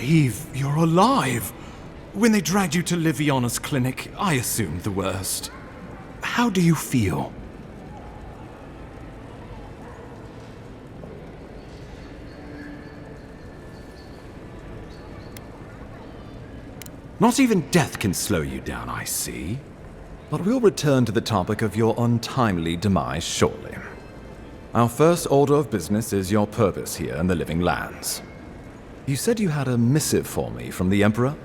believe you're alive. When they dragged you to Liviana's clinic, I assumed the worst. How do you feel? Not even death can slow you down, I see. But we'll return to the topic of your untimely demise shortly. Our first order of business is your purpose here in the Living Lands. You said you had a missive for me from the Emperor?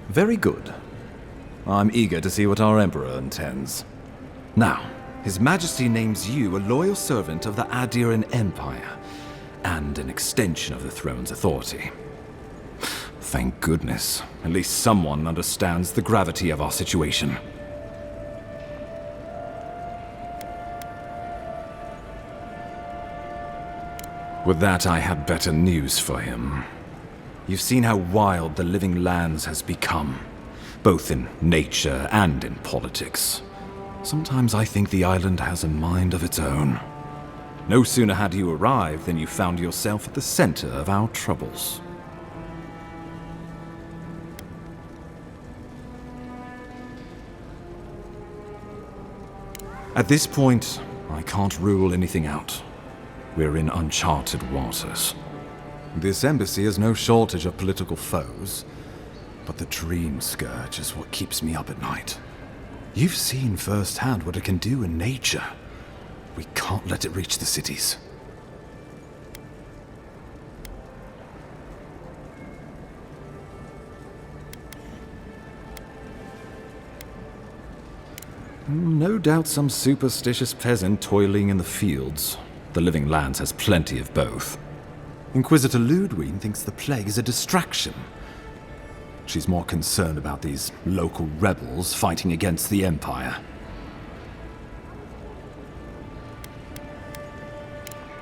Very good. I'm eager to see what our Emperor intends. Now, His Majesty names you a loyal servant of the Aedyran Empire, and an extension of the throne's authority. Thank goodness. At least someone understands the gravity of our situation. With that, I have better news for him. You've seen how wild the Living Lands has become, both in nature and in politics. Sometimes I think the island has a mind of its own. No sooner had you arrived than you found yourself at the center of our troubles. At this point, I can't rule anything out. We're in uncharted waters. This embassy has no shortage of political foes, but the dream scourge is what keeps me up at night. You've seen firsthand what it can do in nature. We can't let it reach the cities. No doubt some superstitious peasant toiling in the fields. The Living Lands has plenty of both. Inquisitor Ludwig thinks the plague is a distraction. She's more concerned about these local rebels fighting against the Empire.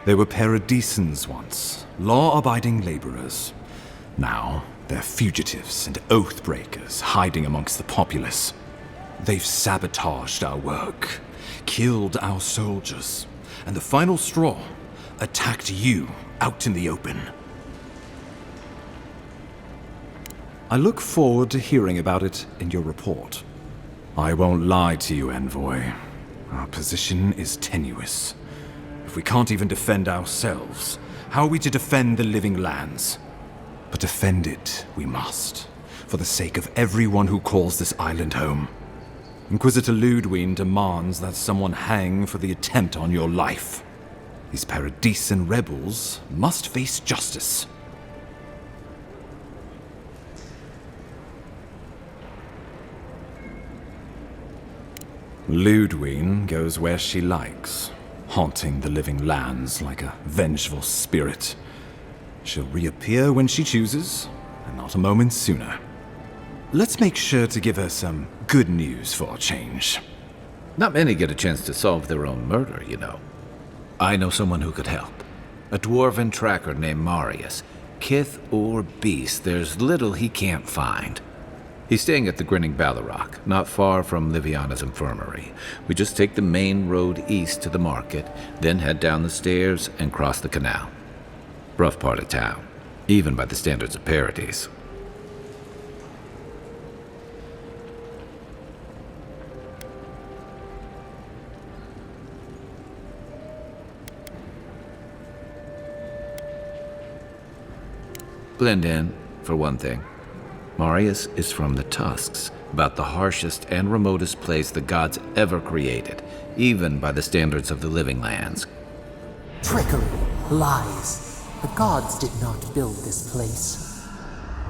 They were paradisans once, law-abiding laborers. Now, they're fugitives and oath-breakers hiding amongst the populace. They've sabotaged our work, killed our soldiers, and the final straw, attacked you out in the open. I look forward to hearing about it in your report. I won't lie to you, Envoy. Our position is tenuous. If we can't even defend ourselves, how are we to defend the Living Lands? But defend it we must, for the sake of everyone who calls this island home. Inquisitor Ludwig demands that someone hang for the attempt on your life. These Paradisan rebels must face justice. Ludwig goes where she likes, haunting the Living Lands like a vengeful spirit. She'll reappear when she chooses, and not a moment sooner. Let's make sure to give her some good news for a change. Not many get a chance to solve their own murder, you know. I know someone who could help. A dwarven tracker named Marius. Kith or beast, there's little he can't find. He's staying at the Grinning Ballarrock, not far from Liviana's infirmary. We just take the main road east to the market, then head down the stairs and cross the canal. Rough part of town, even by the standards of Paradis. Blend in, for one thing. Marius is from the Tusks, about the harshest and remotest place the gods ever created, even by the standards of the Living Lands. Trickery, lies. The gods did not build this place.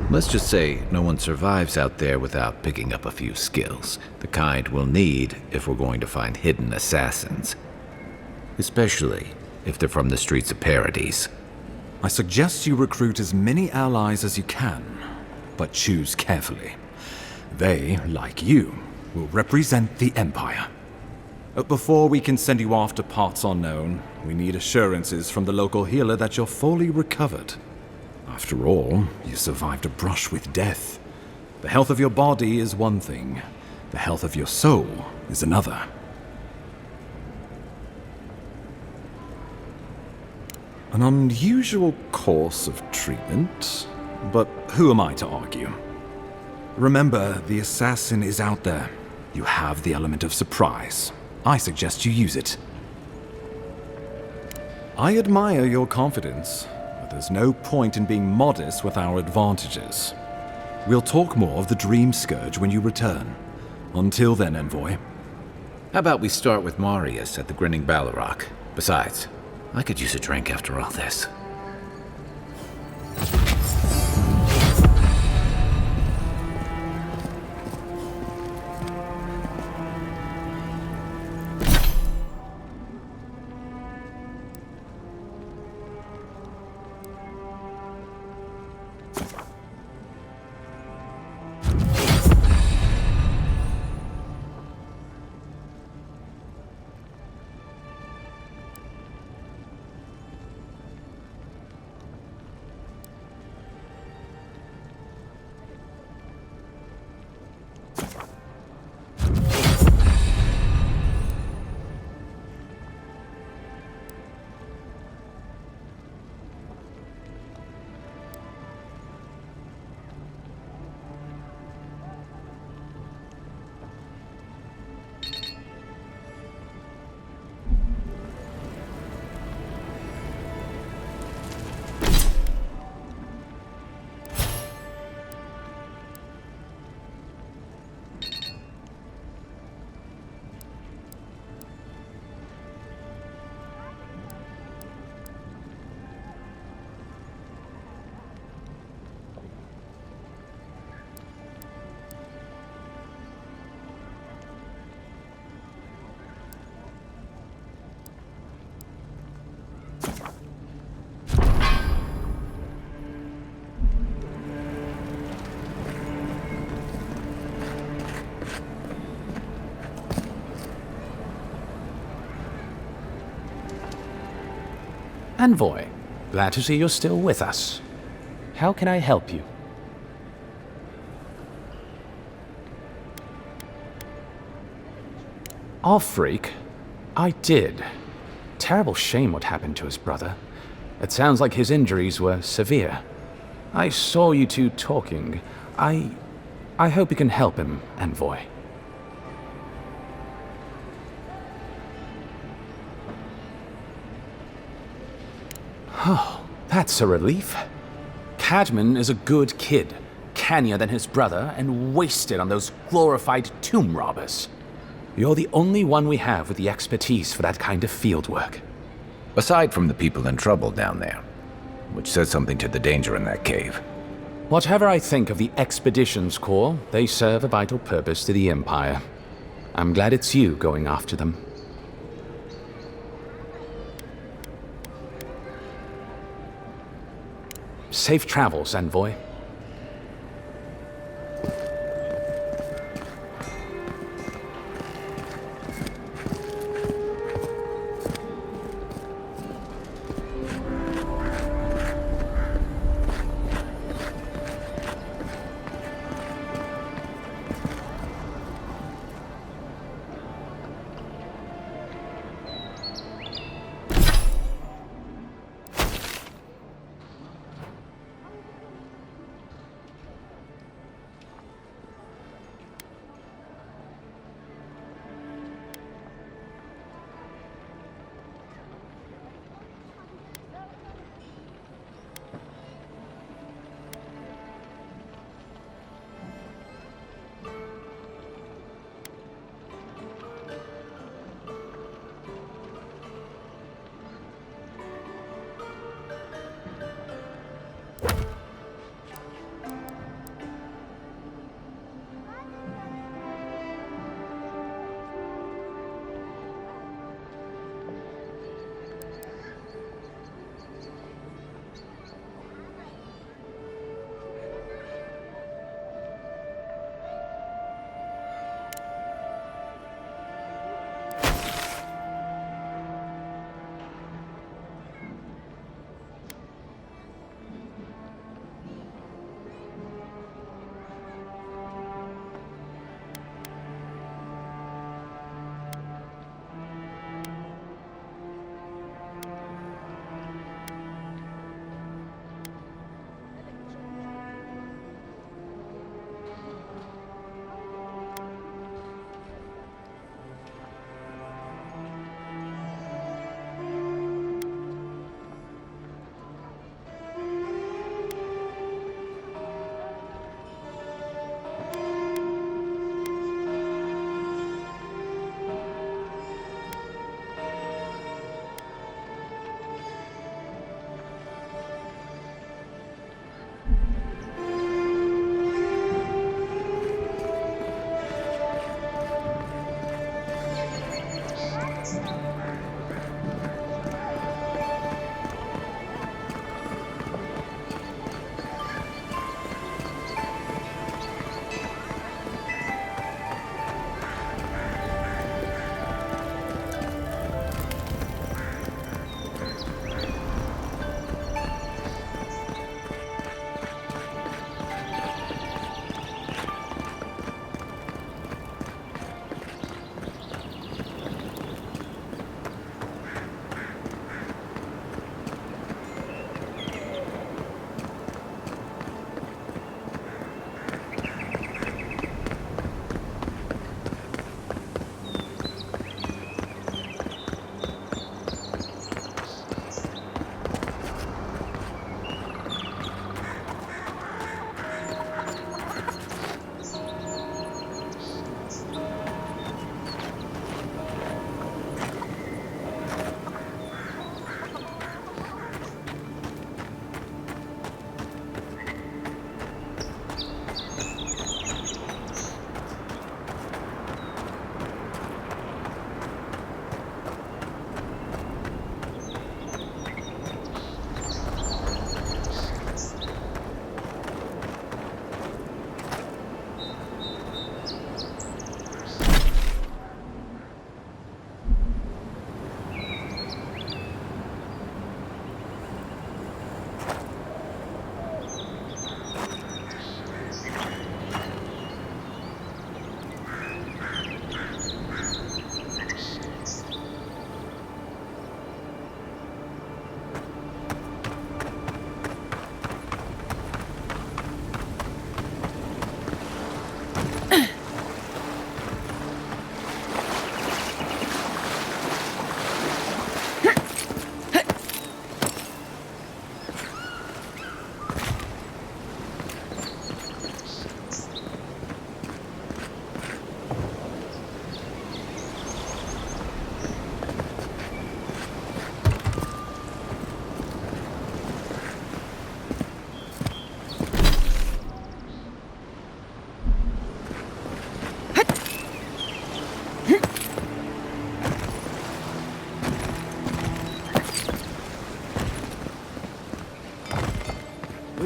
Let's just say no one survives out there without picking up a few skills, the kind we'll need if we're going to find hidden assassins. Especially if they're from the streets of Paradis. I suggest you recruit as many allies as you can, but choose carefully. They, like you, will represent the Empire. But before we can send you off to parts unknown, we need assurances from the local healer that you're fully recovered. After all, you survived a brush with death. The health of your body is one thing. The health of your soul is another. An unusual course of treatment, but who am I to argue? Remember, the assassin is out there. You have the element of surprise. I suggest you use it. I admire your confidence, but there's no point in being modest with our advantages. We'll talk more of the Dream Scourge when you return. Until then, Envoy. How about we start with Marius at the Grinning Balrog? Besides, I could use a drink after all this. Envoy, glad to see you're still with us. How can I help you? Off freak? I did. Terrible shame what happened to his brother. It sounds like his injuries were severe. I saw you two talking. I hope you can help him, Envoy. Oh, that's a relief. Cadman is a good kid, cannier than his brother, and wasted on those glorified tomb robbers. You're the only one we have with the expertise for that kind of field work. Aside from the people in trouble down there, which says something to the danger in that cave. Whatever I think of the Expeditions Corps, they serve a vital purpose to the Empire. I'm glad it's you going after them. Safe travels, Envoy.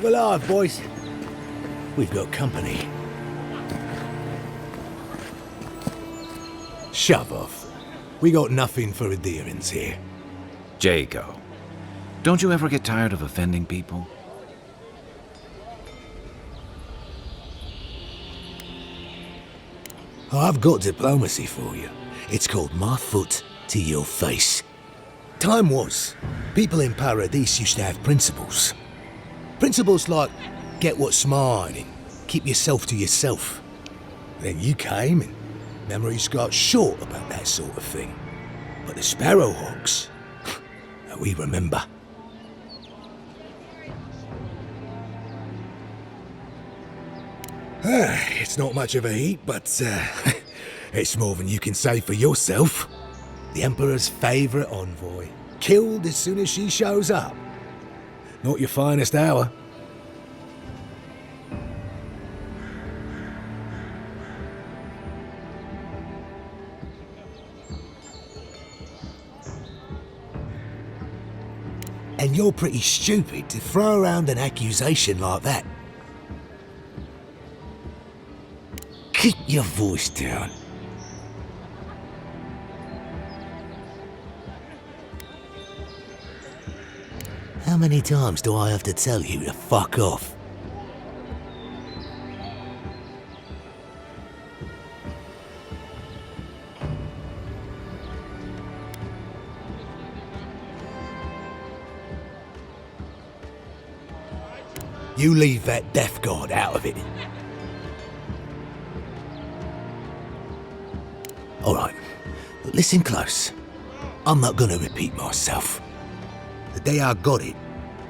alive, boys. We've got company. Shove off. We got nothing for adherence here. Jago, don't you ever get tired of offending people? I've got diplomacy for you. It's called my foot to your face. Time was, people in Paradise used to have principles. Principles like, get what's mine and keep yourself to yourself. Then you came and memories got short about that sort of thing. But the Sparrowhawks, we remember. It's not much of a heat, but it's more than you can say for yourself. The Emperor's favourite envoy, killed as soon as she shows up. Not your finest hour. And you're pretty stupid to throw around an accusation like that. Keep your voice down. How many times do I have to tell you to fuck off? You leave that death guard out of it. Alright, but listen close. I'm not gonna repeat myself. The day I got it,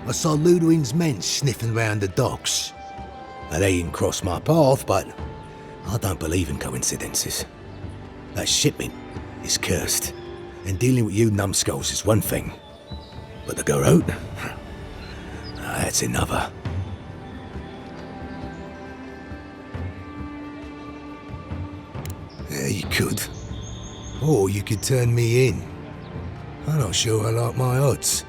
I saw Ludwig's men sniffing round the docks. Now, they didn't cross my path, but I don't believe in coincidences. That shipment is cursed, and dealing with you numbskulls is one thing. But the Garrote? That's another. Yeah, you could. Or you could turn me in. I'm not sure I like my odds.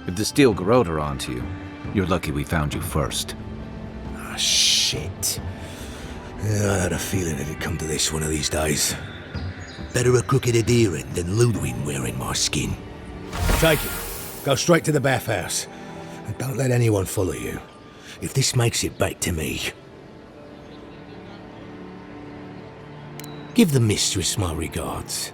If the Steel Garrote are onto you, you're lucky we found you first. Ah, shit. Yeah, I had a feeling it'd come to this one of these days. Better a crooked adherent than Ludwig wearing my skin. Take it. Go straight to the bathhouse. And don't let anyone follow you. If this makes it back to me. Give the mistress my regards.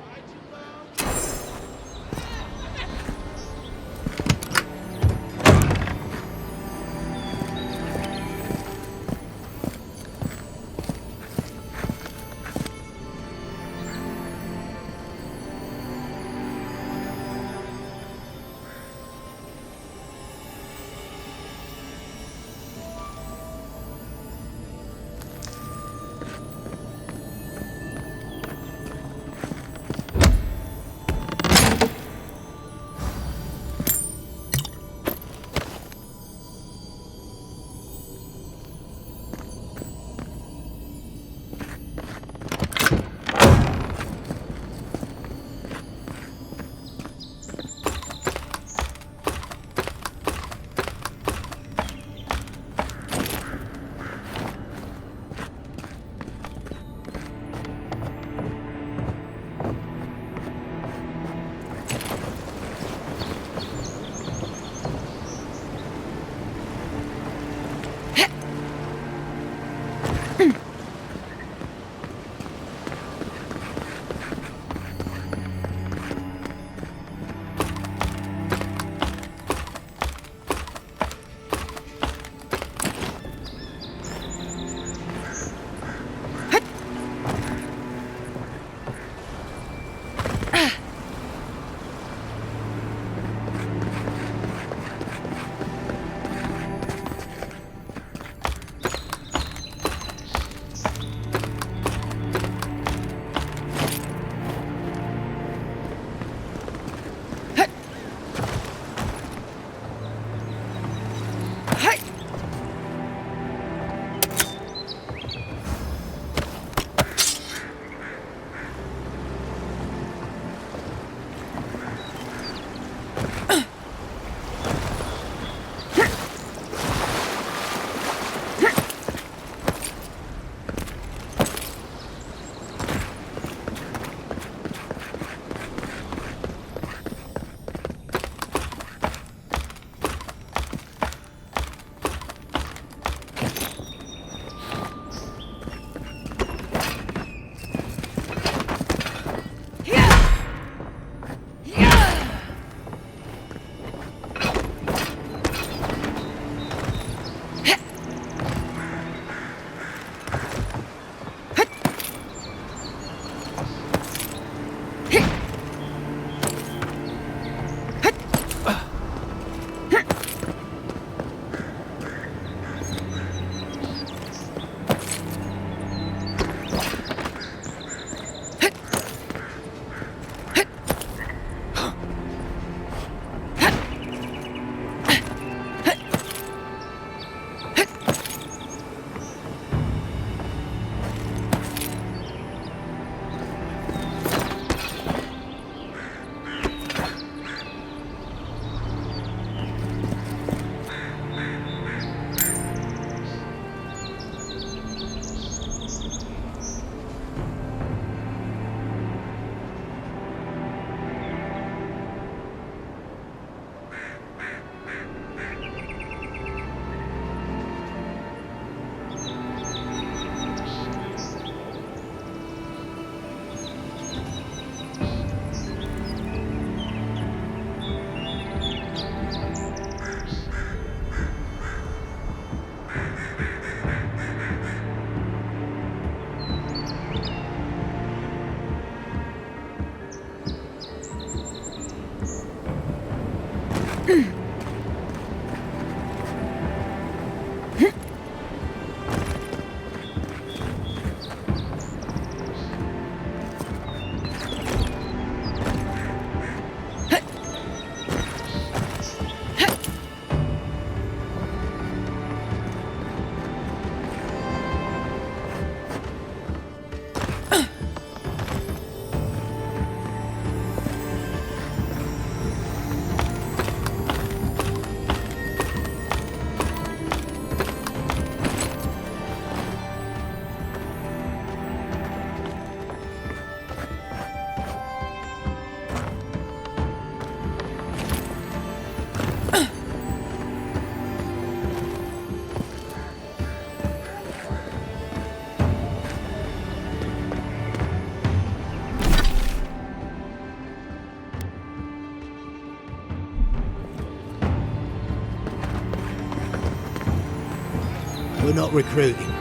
We're not recruiting.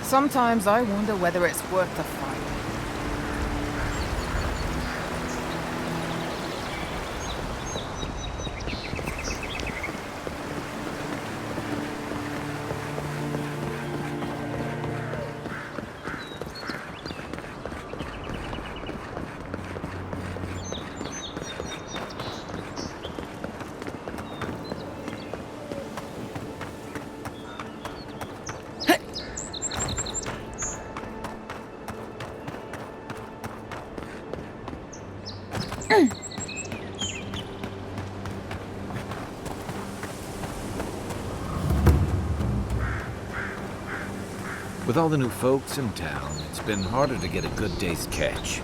Sometimes I wonder whether it's worth the fight. With all the new folks in town, it's been harder to get a good day's catch.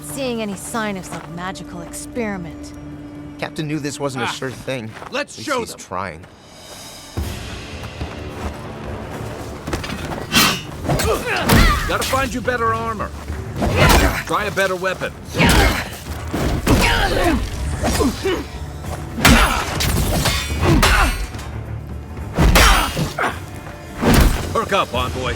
Seeing any sign of some magical experiment. Captain knew this wasn't a sure thing. Let's At least show he's them. trying. Gotta find you better armor. Try a better weapon. Perk up, envoy.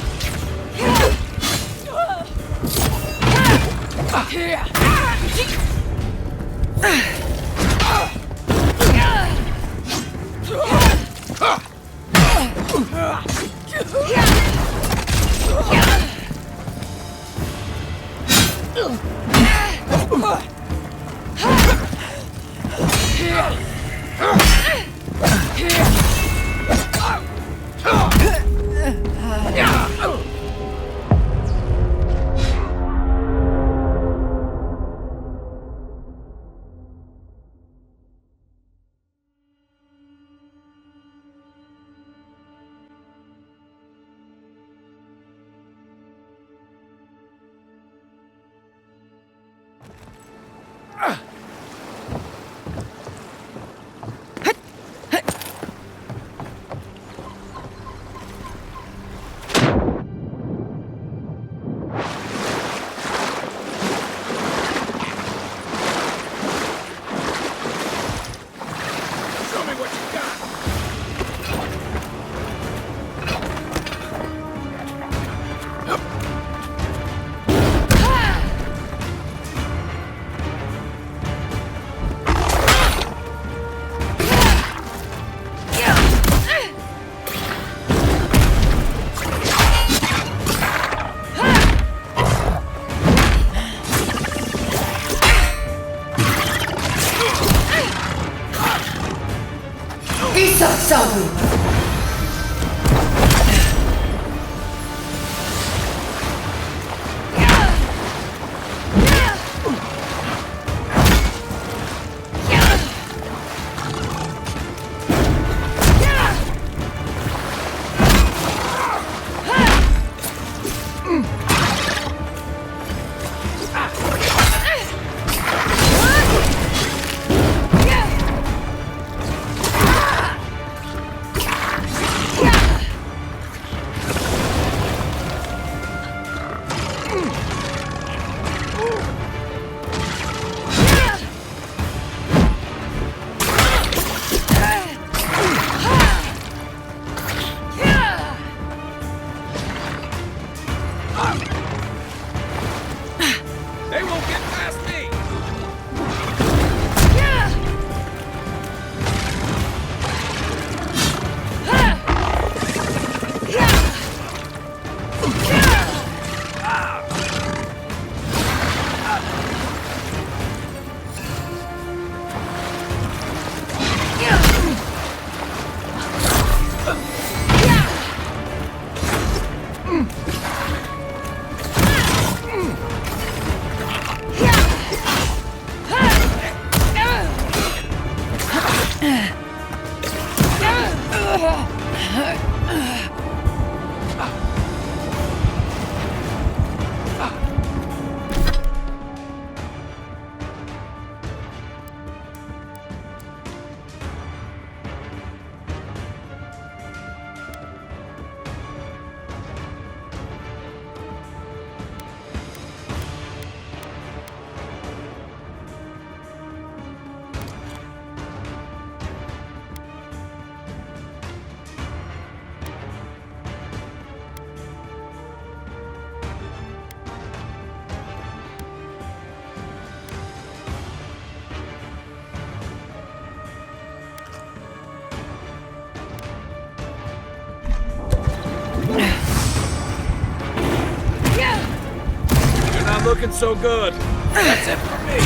looking so good. That's it for me.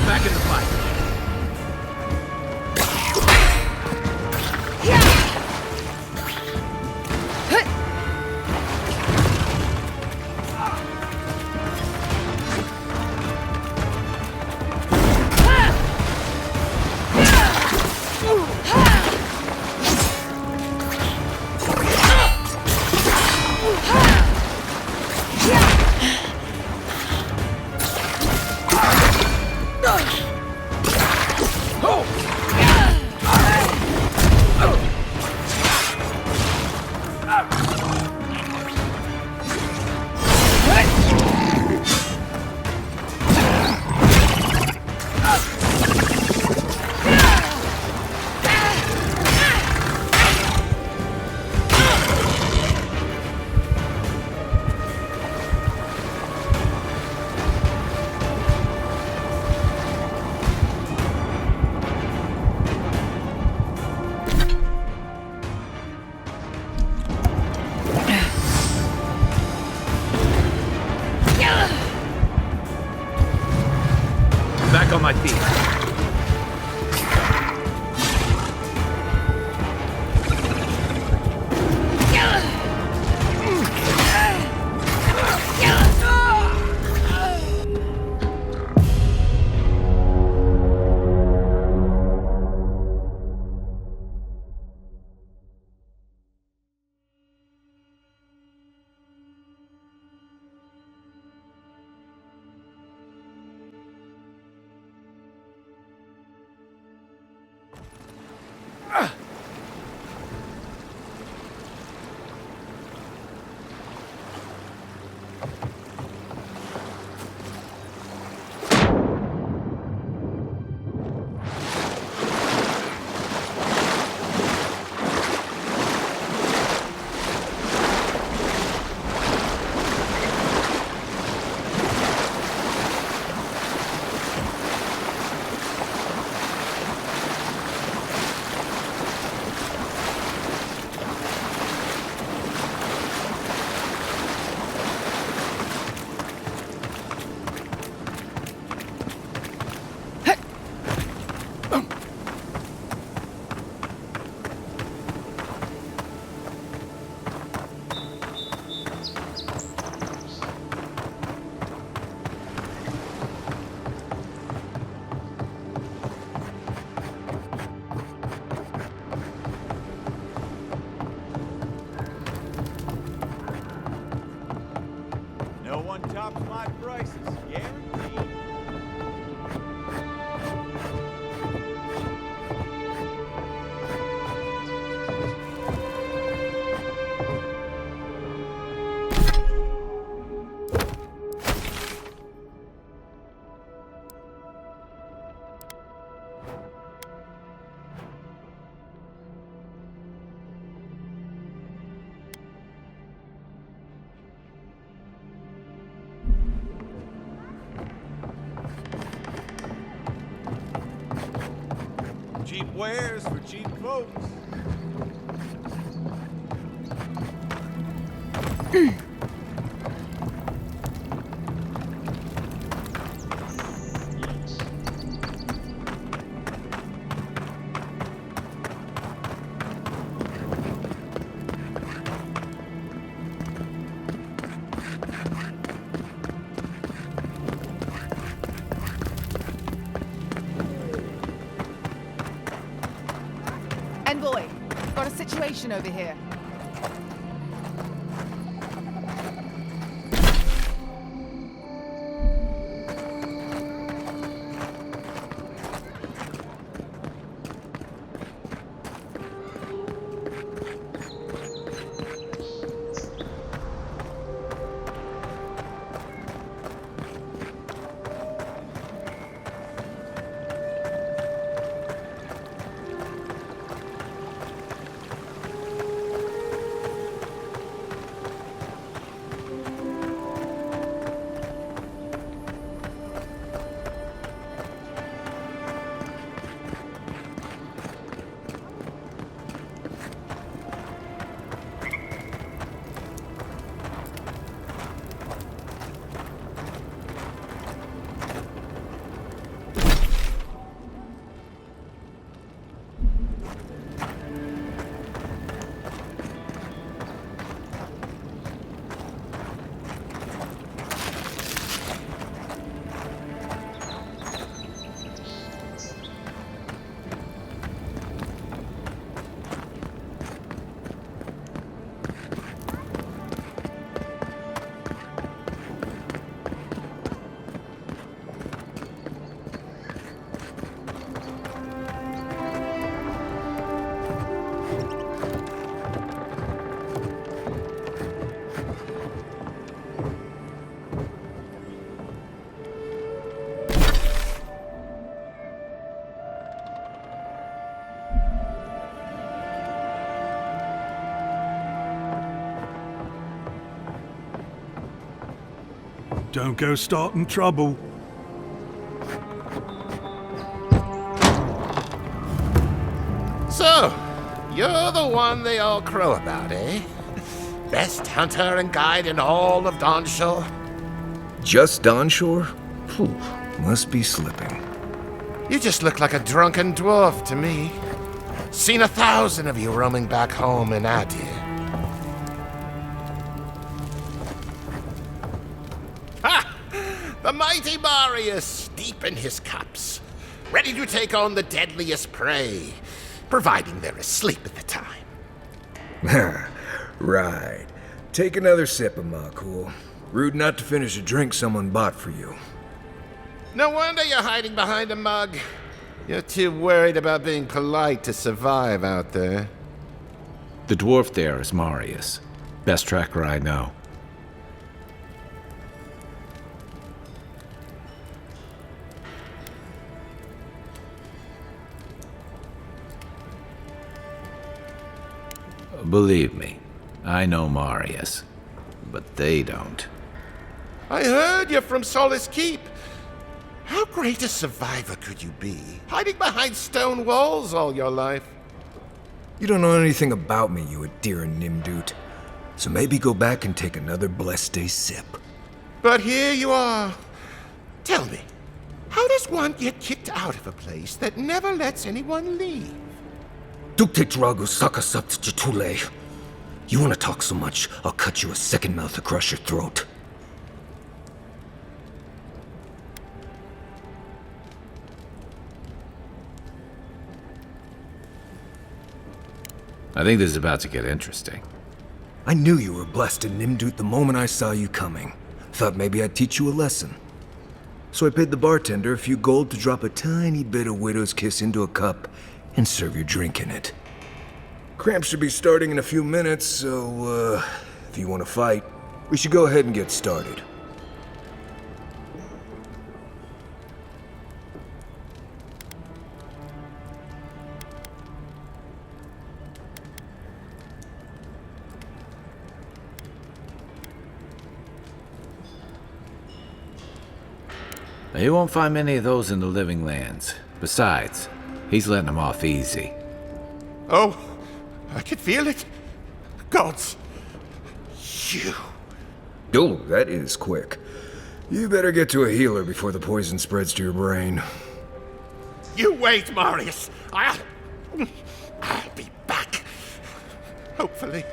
Back in the fight. Back on my feet. Cheap wares for cheap folks. Envoy, got a situation over here. Don't go starting trouble. So, you're the one they all crow about, eh? Best hunter and guide in all of Dawnshore? Just Dawnshore? Phew, must be slipping. You just look like a drunken dwarf to me. Seen 1,000 of you roaming back home in Aedyr. Ha! The mighty Marius, deep in his cups, ready to take on the deadliest prey, providing they're asleep at the time. Right. Take another sip of my cool. Rude not to finish a drink someone bought for you. No wonder you're hiding behind a mug. You're too worried about being polite to survive out there. The dwarf there is Marius. Best tracker I know. Believe me, I know Marius, but they don't. I heard you're from Solace Keep. How great a survivor could you be, hiding behind stone walls all your life? You don't know anything about me, you Aedyr Nimdut. So maybe go back and take another blessed day sip. But here you are. Tell me, how does one get kicked out of a place that never lets anyone leave? Duktetragu sakasapt jitule. You want to talk so much, I'll cut you a second mouth across your throat. I think this is about to get interesting. I knew you were blessed in Nimdut the moment I saw you coming. Thought maybe I'd teach you a lesson. So I paid the bartender a few gold to drop a tiny bit of Widow's Kiss into a cup and serve your drink in it. Cramps should be starting in a few minutes, so, if you want to fight, we should go ahead and get started. You won't find many of those in the Living Lands. Besides, he's letting them off easy. Oh, I can feel it. Gods, you. Oh, that is quick. You better get to a healer before the poison spreads to your brain. You wait, Marius. I'll be back. Hopefully.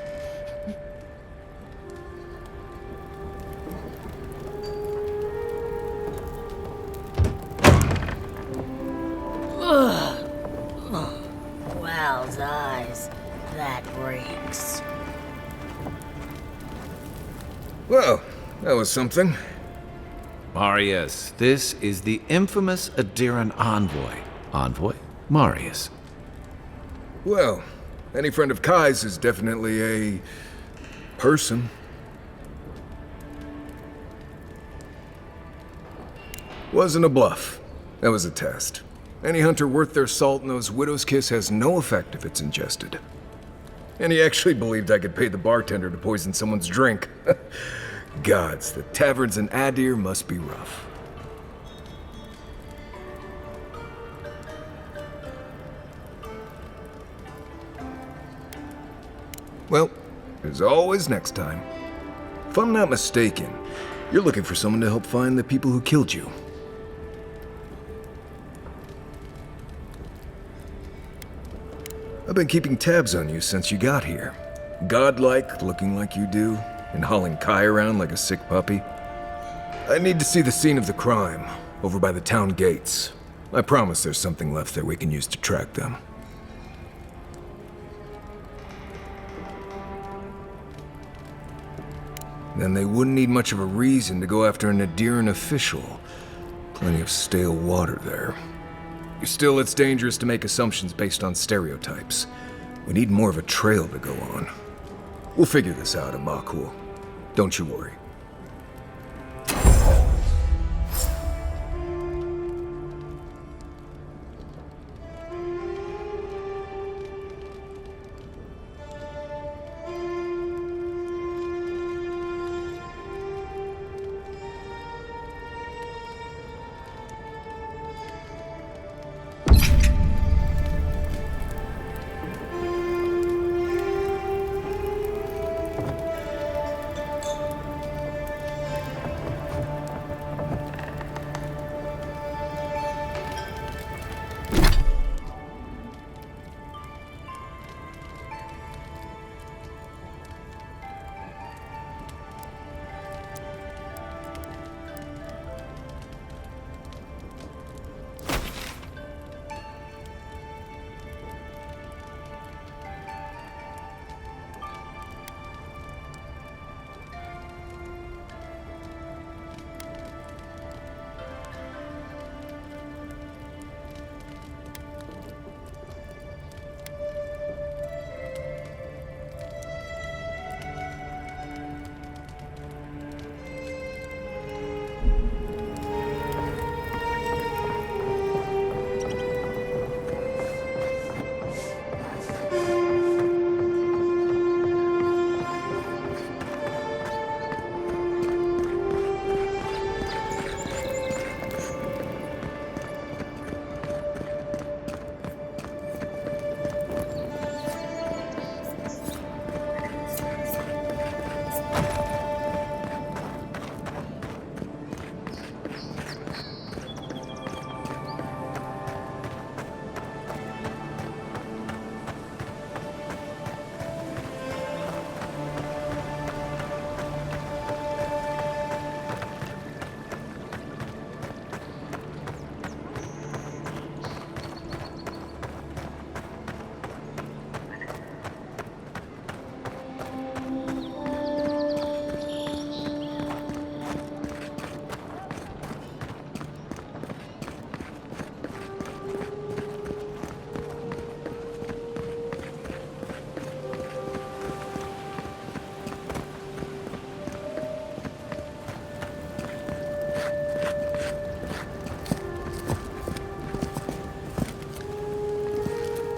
Wow's eyes. That reeks. Well, that was something. Marius, this is the infamous Aedyran envoy. Envoy? Marius. Well, any friend of Kai's is definitely a person. Wasn't a bluff. That was a test. Any hunter worth their salt knows Widow's Kiss has no effect if it's ingested. And he actually believed I could pay the bartender to poison someone's drink. Gods, the taverns in Aedyr must be rough. Well, there's always next time. If I'm not mistaken, you're looking for someone to help find the people who killed you. I've been keeping tabs on you since you got here. Godlike, looking like you do, and hauling Kai around like a sick puppy. I need to see the scene of the crime, over by the town gates. I promise there's something left there we can use to track them. Then they wouldn't need much of a reason to go after an Aedyran official. Plenty of stale water there. Still, it's dangerous to make assumptions based on stereotypes. We need more of a trail to go on. We'll figure this out, Amakul. Don't you worry.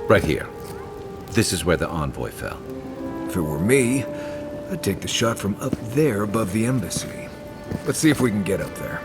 Right here. This is where the envoy fell. If it were me, I'd take the shot from up there above the embassy. Let's see if we can get up there.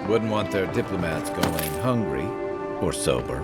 Wouldn't want their diplomats going hungry or sober.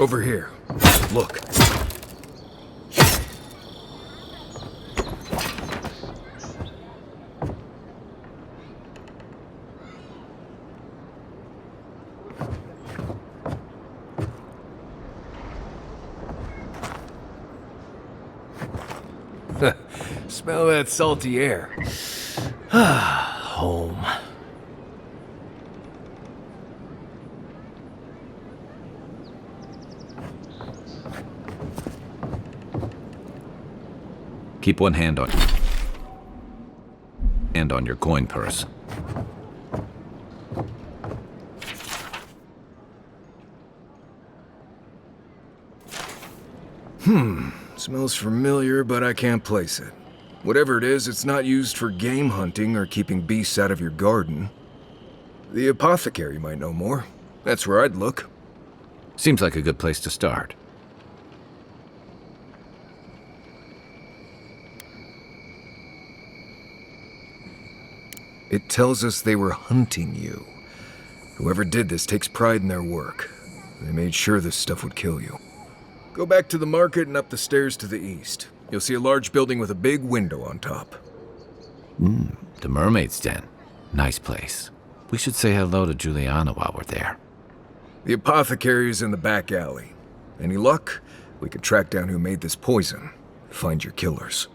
Over here. Look. Smell that salty air. Home. Keep one hand on your coin purse. Smells familiar, but I can't place it. Whatever it is, it's not used for game hunting or keeping beasts out of your garden. The apothecary might know more. That's where I'd look. Seems like a good place to start. It tells us they were hunting you. Whoever did this takes pride in their work. They made sure this stuff would kill you. Go back to the market and up the stairs to the east. You'll see a large building with a big window on top. The Mermaid's Den. Nice place. We should say hello to Juliana while we're there. The apothecary is in the back alley. Any luck? We could track down who made this poison. Find your killers.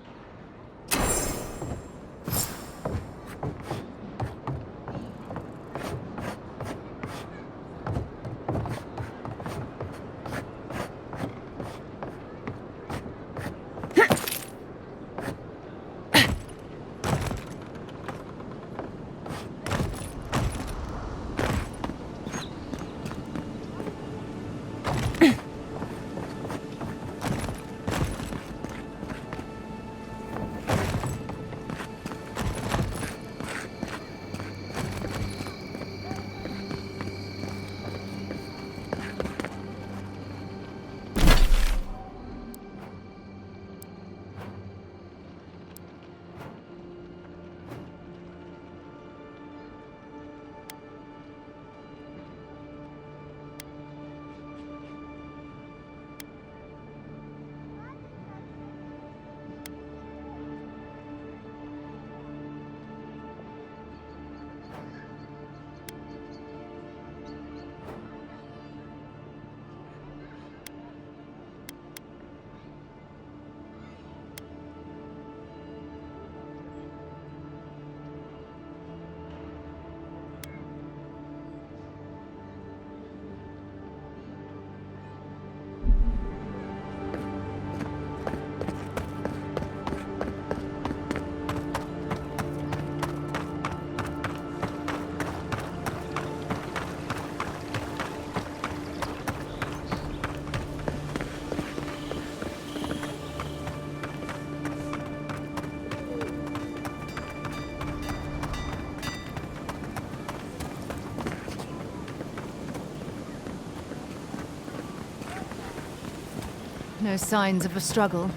No signs of a struggle.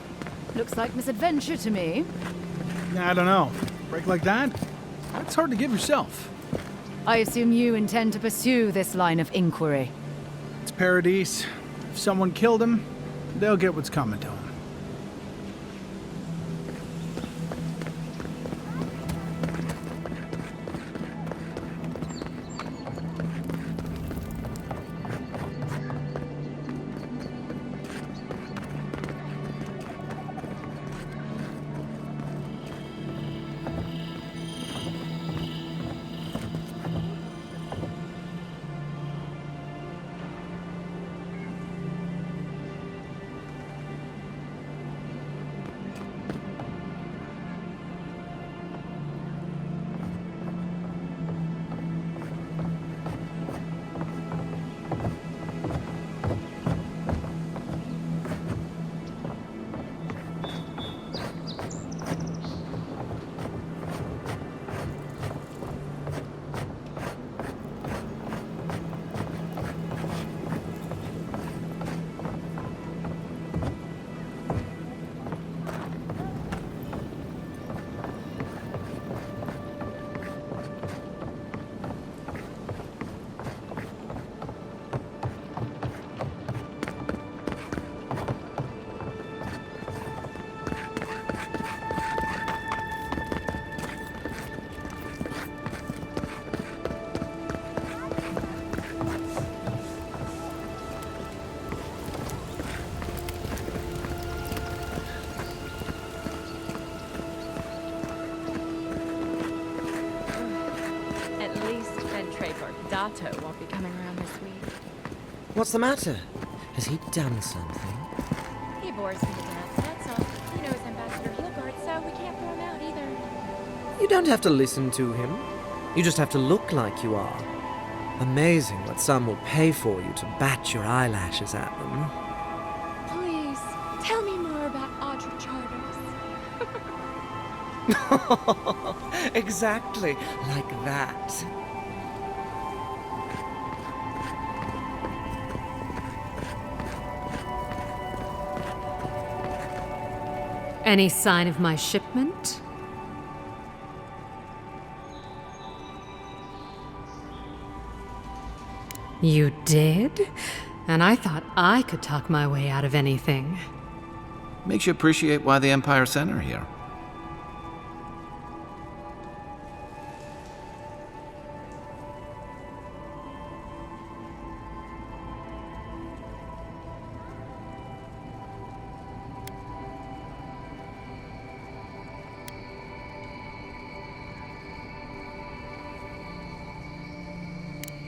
Looks like misadventure to me. I don't know. Break like that? That's hard to give yourself. I assume you intend to pursue this line of inquiry. It's Paradise. If someone killed him, they'll get what's coming to them. Dato won't be coming around this week. What's the matter? Has he done something? He bores me to death, that's all. You know he's Ambassador Hilgard, so we can't throw him out either. You don't have to listen to him. You just have to look like you are. Amazing what some will pay for you to bat your eyelashes at them. Please, tell me more about Audrey Charters. Exactly like that. Any sign of my shipment? You did? And I thought I could talk my way out of anything. Makes you appreciate why the Empire sent her here.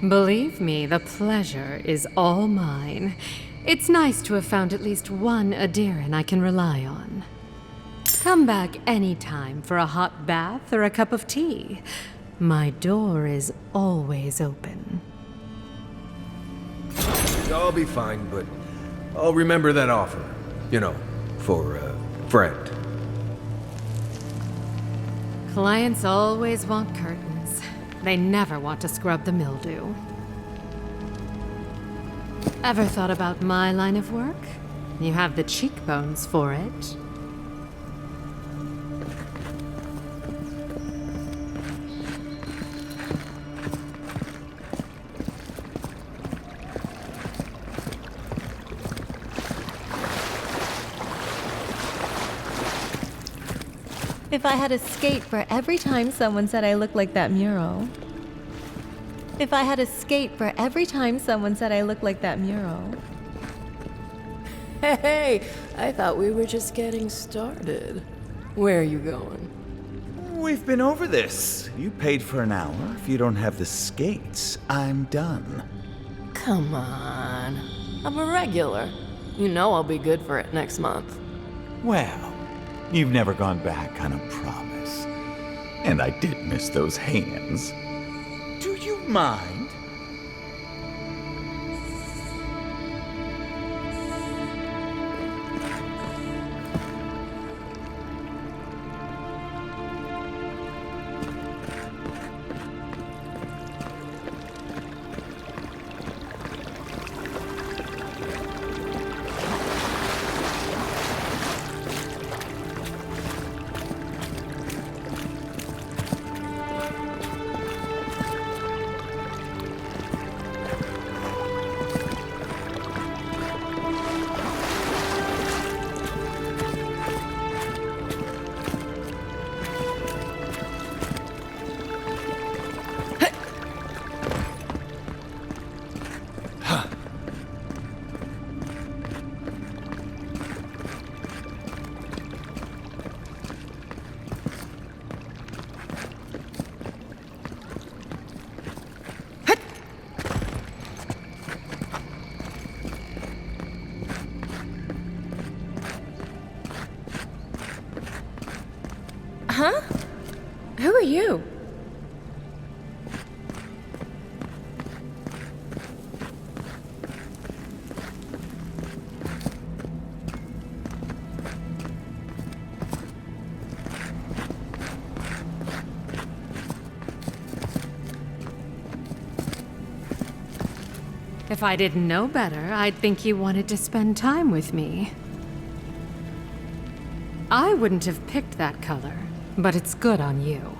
Believe me, the pleasure is all mine. It's nice to have found at least one Aedyran I can rely on. Come back anytime for a hot bath or a cup of tea. My door is always open. I'll be fine, but I'll remember that offer. You know, for a friend. Clients always want curtains. They never want to scrub the mildew. Ever thought about my line of work? You have the cheekbones for it. If I had a skate for every time someone said I looked like that mural. If I had a skate for every time someone said I looked like that mural. Hey, I thought we were just getting started. Where are you going? We've been over this. You paid for an hour. If you don't have the skates, I'm done. Come on. I'm a regular. You know I'll be good for it next month. Well, you've never gone back on a promise. And I did miss those hands. Do you mind? Who are you? If I didn't know better, I'd think you wanted to spend time with me. I wouldn't have picked that color, but it's good on you.